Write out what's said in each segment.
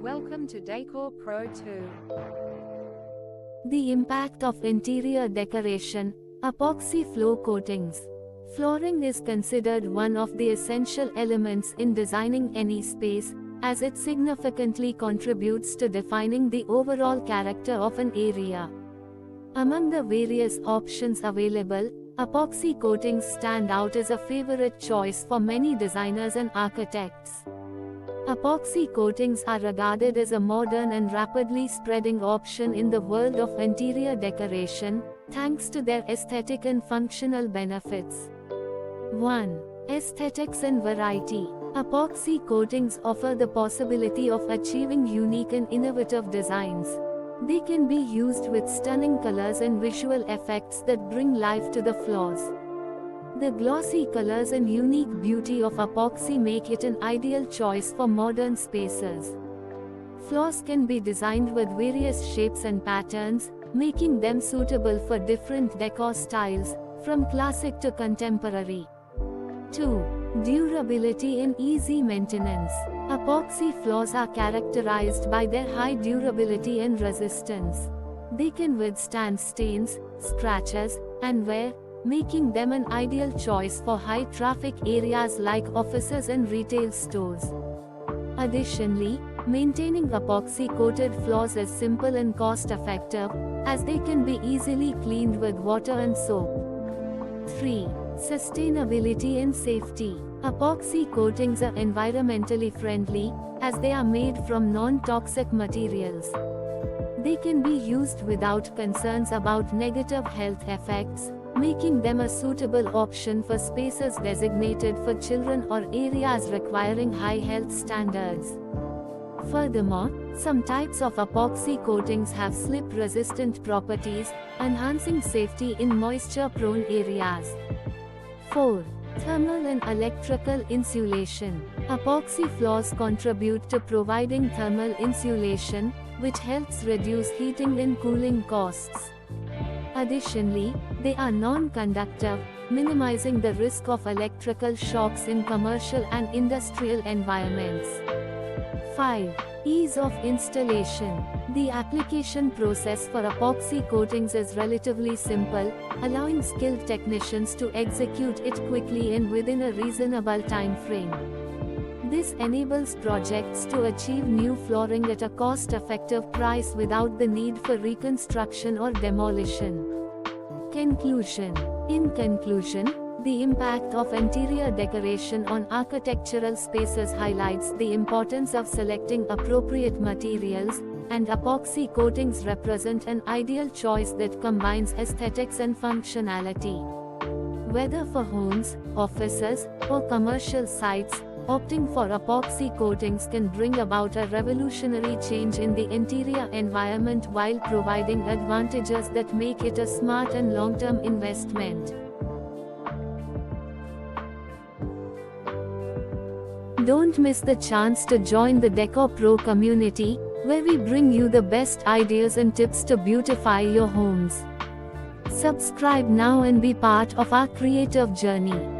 Welcome to Decor Pro 2. The impact of interior decoration, epoxy floor coatings. Flooring is considered one of the essential elements in designing any space, as it significantly contributes to defining the overall character of an area. Among the various options available, epoxy coatings stand out as a favorite choice for many designers and architects. Epoxy coatings are regarded as a modern and rapidly spreading option in the world of interior decoration, thanks to their aesthetic and functional benefits. 1. Aesthetics and variety. Epoxy coatings offer the possibility of achieving unique and innovative designs. They can be used with stunning colors and visual effects that bring life to the floors. The glossy colors and unique beauty of epoxy make it an ideal choice for modern spaces. Floors can be designed with various shapes and patterns, making them suitable for different decor styles, from classic to contemporary. 2. Durability and easy maintenance. Epoxy floors are characterized by their high durability and resistance. They can withstand stains, scratches, and wear, making them an ideal choice for high-traffic areas like offices and retail stores. Additionally, maintaining epoxy-coated floors is simple and cost-effective, as they can be easily cleaned with water and soap. 3. Sustainability and safety. Epoxy coatings are environmentally friendly, as they are made from non-toxic materials. They can be used without concerns about negative health effects, making them a suitable option for spaces designated for children or areas requiring high health standards. Furthermore, some types of epoxy coatings have slip-resistant properties, enhancing safety in moisture-prone areas. 4. Thermal and electrical insulation. Epoxy floors contribute to providing thermal insulation, which helps reduce heating and cooling costs. Additionally, they are non-conductive, minimizing the risk of electrical shocks in commercial and industrial environments. 5. Ease of installation. The application process for epoxy coatings is relatively simple, allowing skilled technicians to execute it quickly and within a reasonable time frame. This enables projects to achieve new flooring at a cost-effective price without the need for reconstruction or demolition. Conclusion. In conclusion, the impact of interior decoration on architectural spaces highlights the importance of selecting appropriate materials, and epoxy coatings represent an ideal choice that combines aesthetics and functionality. Whether for homes, offices, or commercial sites, opting for epoxy coatings can bring about a revolutionary change in the interior environment while providing advantages that make it a smart and long-term investment. Don't miss the chance to join the Decor Pro community, where we bring you the best ideas and tips to beautify your homes. Subscribe now and be part of our creative journey.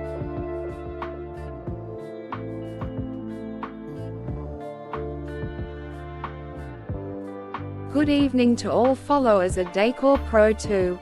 Good evening to all followers at Decor Pro 2.